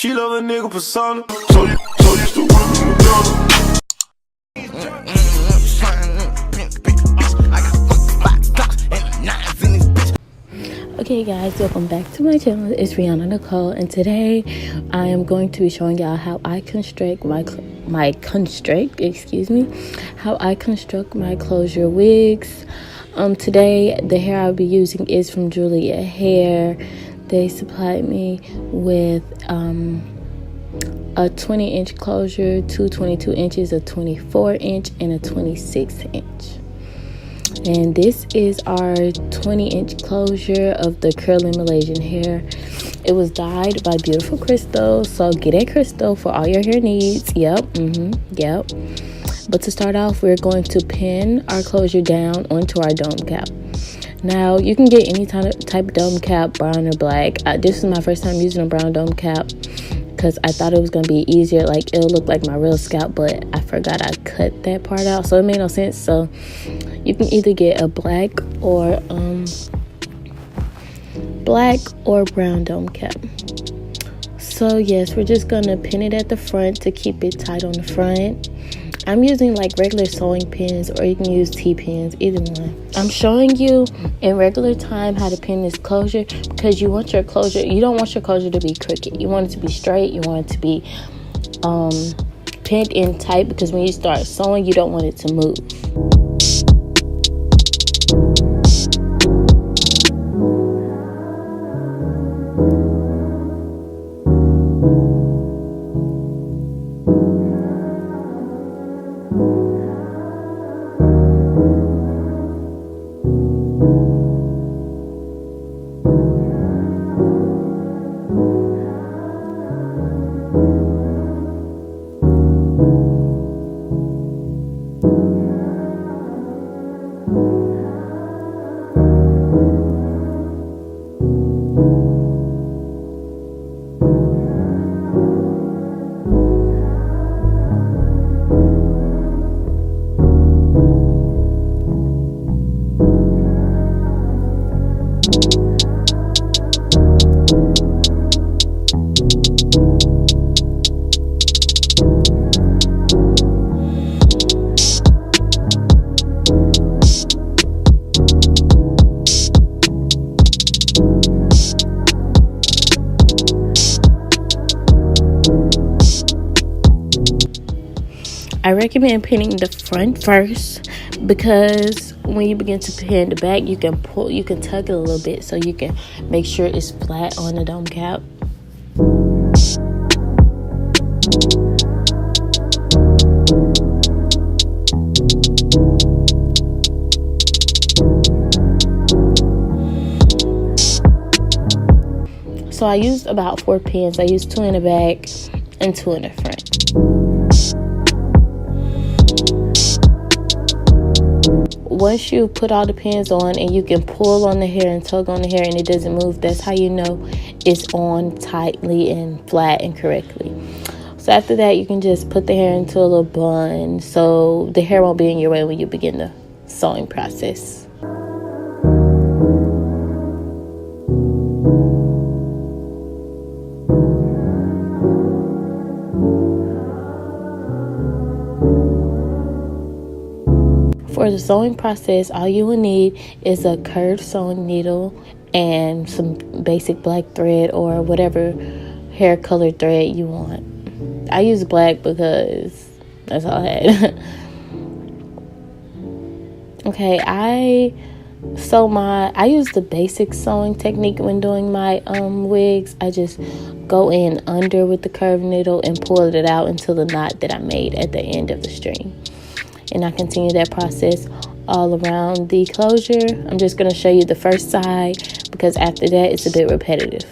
She love a nigga persona. So used to work with McDonald's. Okay guys, welcome back to my channel. It's Rihanna Nicole, and today I am going to be showing y'all how I construct my closure wigs. Today the hair I'll be using is from Julia Hair. They supplied me with a 20-inch closure, two 22 inches, a 24-inch, and a 26-inch. And this is our 20-inch closure of the curly Malaysian hair. It was dyed by Beautiful Crystal, so get a crystal for all your hair needs. Yep. But to start off, we're going to pin our closure down onto our dome cap. Now, you can get any type of dome cap, brown or black. This is my first time using a brown dome cap because I thought it was going to be easier. Like, it'll look like my real scalp, but I forgot I cut that part out, so it made no sense. So you can either get a black or brown dome cap. So yes, we're just gonna pin it at the front to keep it tight on the front. I'm using like regular sewing pins, or you can use T-pins, either one. I'm showing you in regular time how to pin this closure because you don't want your closure to be crooked. You want it to be straight. You want it to be pinned in tight, because when you start sewing, you don't want it to move. I recommend pinning the front first, because when you begin to pin the back, you can tug it a little bit so you can make sure it's flat on the dome cap. So I used about 4 pins. I used 2 in the back and 2 in the front. Once you put all the pins on and you can pull on the hair and tug on the hair and it doesn't move, that's how you know it's on tightly and flat and correctly. So after that, you can just put the hair into a little bun so the hair won't be in your way when you begin the sewing process. For the sewing process, all you will need is a curved sewing needle and some basic black thread or whatever hair color thread you want. I use black because that's all I had. Okay, I use the basic sewing technique when doing my wigs. I just go in under with the curved needle and pull it out until the knot that I made at the end of the string. And I continue that process all around the closure. I'm just going to show you the first side because after that it's a bit repetitive.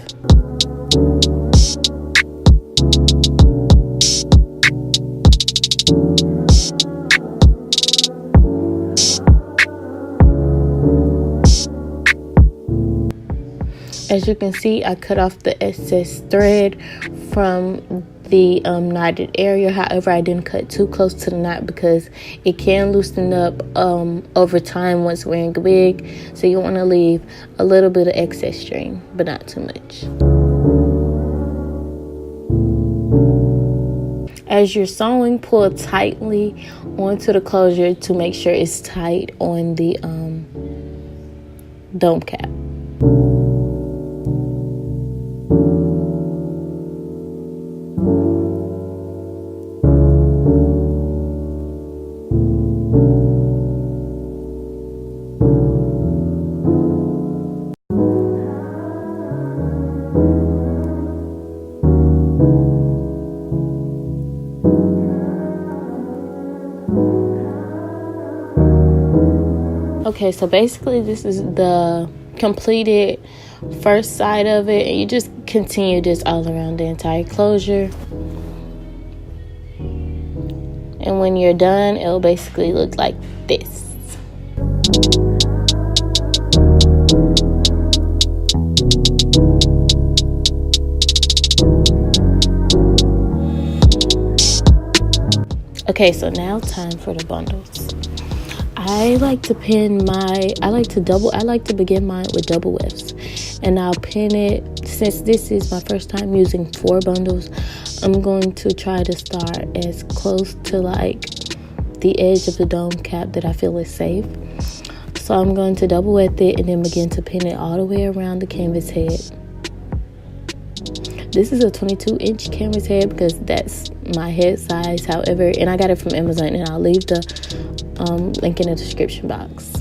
As you can see, I cut off the excess thread from the knotted area. However, I didn't cut too close to the knot because it can loosen up over time once wearing a wig. So you want to leave a little bit of excess string, but not too much. as you're sewing, pull tightly onto the closure to make sure it's tight on the dome cap. Okay, so basically this is the completed first side of it, and you just continue this all around the entire closure. And when you're done, it'll basically look like this. Okay, so now time for the bundles. I like to begin mine with double wefts, and I'll pin it. Since this is my first time using 4 bundles, I'm going to try to start as close to like the edge of the dome cap that I feel is safe. So I'm going to double weft it and then begin to pin it all the way around the canvas head. This is a 22-inch canvas head because that's my head size. However, and I got it from Amazon, and I'll leave the link in the description box.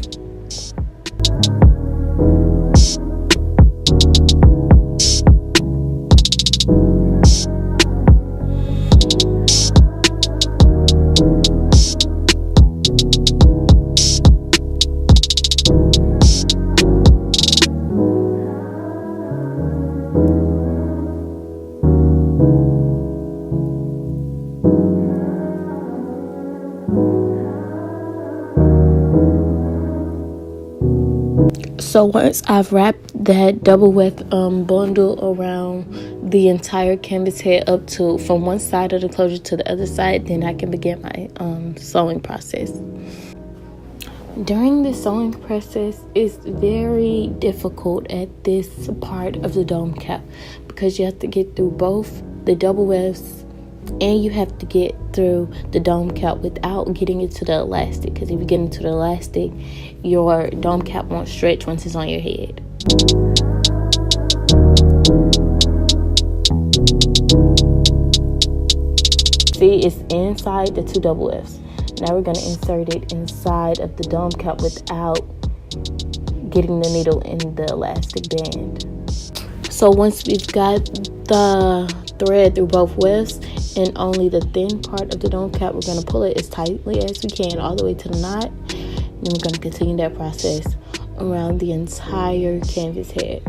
So once I've wrapped that double weft bundle around the entire canvas head up to from one side of the closure to the other side, then I can begin my sewing process. During the sewing process, it's very difficult at this part of the dome cap because you have to get through both the double wefts and you have to get through the dome cap without getting into the elastic, because if you get into the elastic, your dome cap won't stretch once it's on your head. See, it's inside the 2 double wefts. Now we're going to insert it inside of the dome cap without getting the needle in the elastic band. So once we've got the thread through both wefts and only the thin part of the dome cap, we're going to pull it as tightly as we can all the way to the knot. Then we're going to continue that process around the entire canvas head.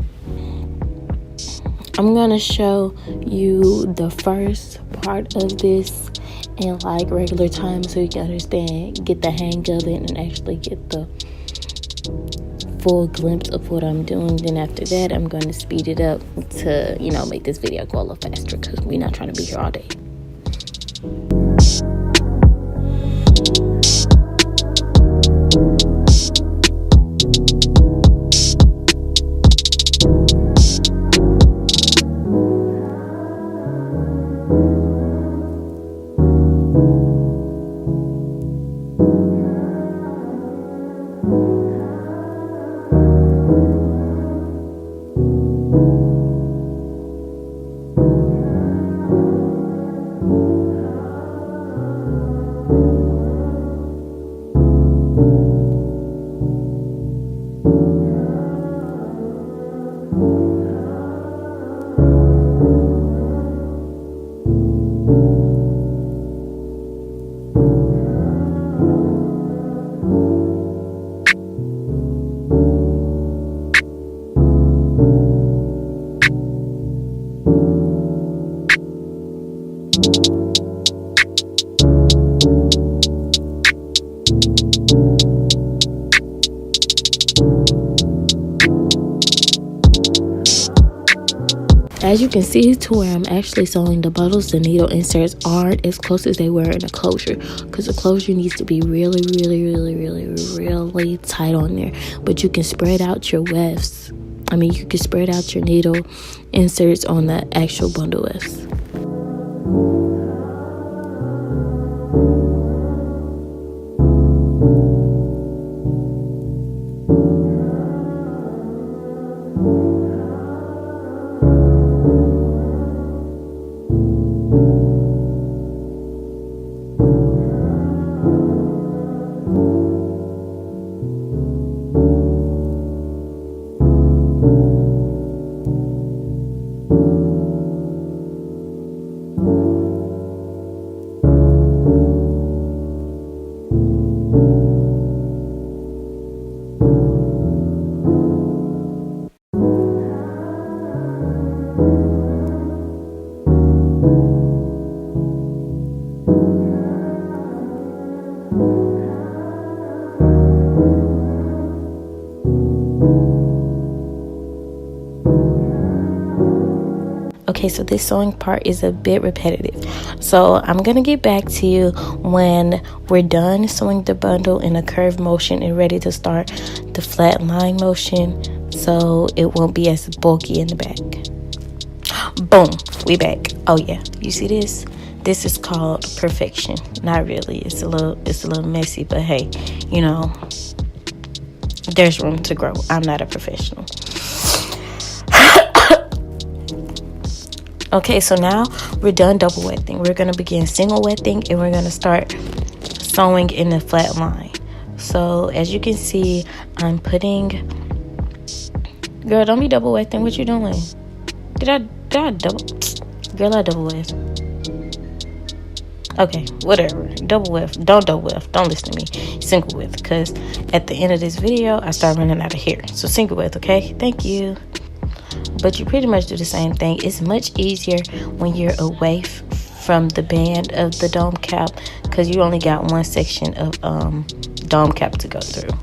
I'm going to show you the first part of this in like regular time so you can understand, get the hang of it, and actually get the full glimpse of what I'm doing. Then after that, I'm going to speed it up to, make this video go a little faster because we're not trying to be here all day. As you can see, to where I'm actually sewing the bundles, the needle inserts aren't as close as they were in the closure, because the closure needs to be really tight on there. But you can spread out your wefts. You can spread out your needle inserts on the actual bundle wefts. Okay, so this sewing part is a bit repetitive. So I'm going to get back to you when we're done sewing the bundle in a curved motion and ready to start the flat line motion, so it won't be as bulky in the back. Boom, we back. Oh yeah, you see this? This is called perfection. Not really. It's a little messy, but hey, you know, there's room to grow. I'm not a professional. Okay, so now we're done double wetting. We're going to begin single wetting, and we're going to start sewing in the flat line. So as you can see, I'm putting... Girl, don't be double wetting. What you doing? Did I double... Girl, I double wet. Okay, whatever. Double weft. Don't double weft. Don't listen to me. Single weft, because at the end of this video, I start running out of hair. So single weft, okay? Thank you. But you pretty much do the same thing. It's much easier when you're away from the band of the dome cap, because you only got one section of dome cap to go through.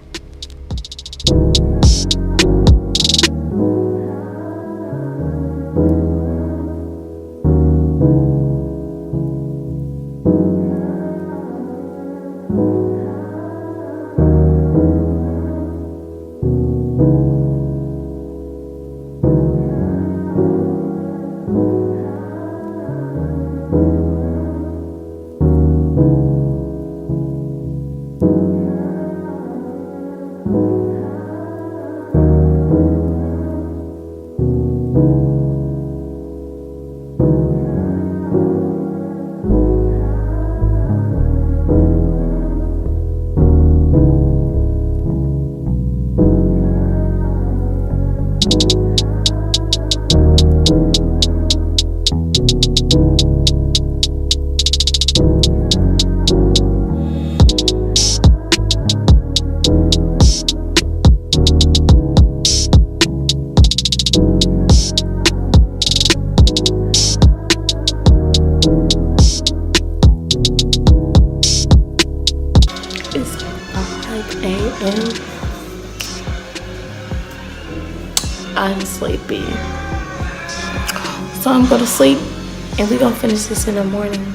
I'm sleepy, so I'm gonna sleep, and we're gonna finish this in the morning.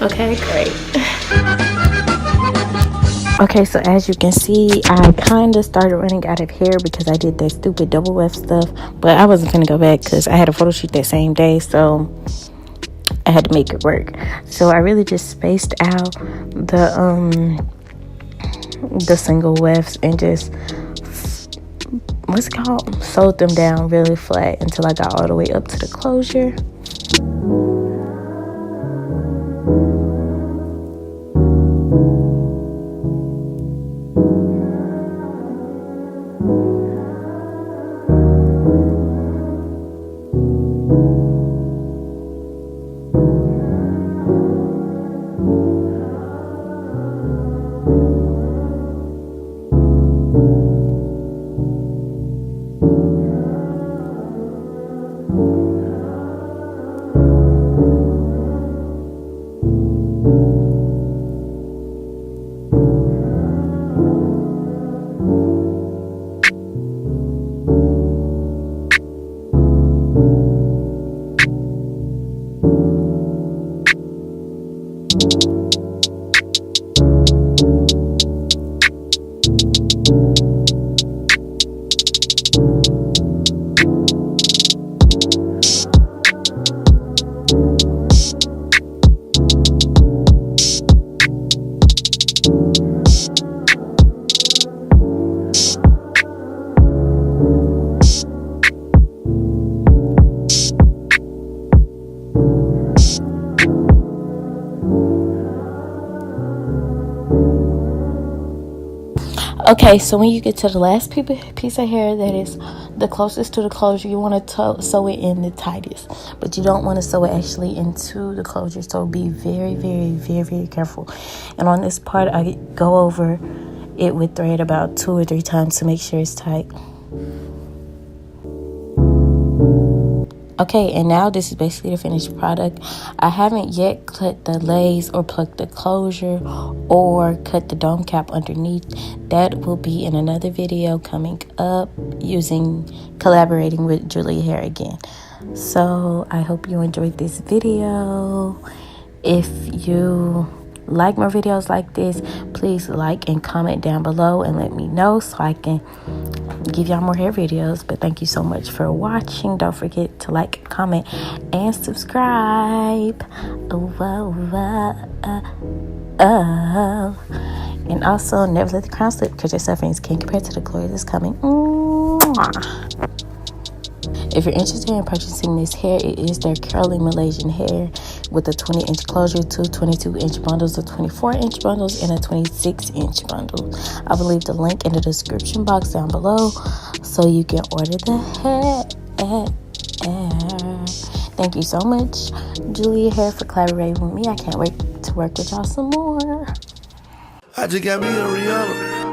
Okay, great. Okay, so as you can see, I kind of started running out of hair because I did that stupid double weft stuff, but I wasn't gonna go back because I had a photo shoot that same day, so I had to make it work. So I really just spaced out the single wefts and just sewed them down really flat until I got all the way up to the closure. Okay, so when you get to the last piece of hair that is the closest to the closure, you want to sew it in the tightest, but you don't want to sew it actually into the closure, so be very, very, very, very careful. And on this part, I go over it with thread about 2 or 3 times to make sure it's tight. Okay, and now this is basically the finished product. I haven't yet cut the lace or plucked the closure or cut the dome cap underneath. That will be in another video coming up collaborating with Julia Hair again. So I hope you enjoyed this video. If you like more videos like this, please like and comment down below and let me know so I can give y'all more hair videos. But thank you so much for watching. Don't forget to like, comment, and subscribe. And also never let the crown slip, because your sufferings can't compare to the glory that's coming. Mwah. If you're interested in purchasing this hair, it is their curly Malaysian hair with a 20-inch closure, two 22-inch bundles, a 24-inch bundles, and a 26-inch bundle. I will leave the link in the description box down below so you can order the hair. Thank you so much, Julia Hair, for collaborating with me. I can't wait to work with y'all some more. I just got me a Rihanna.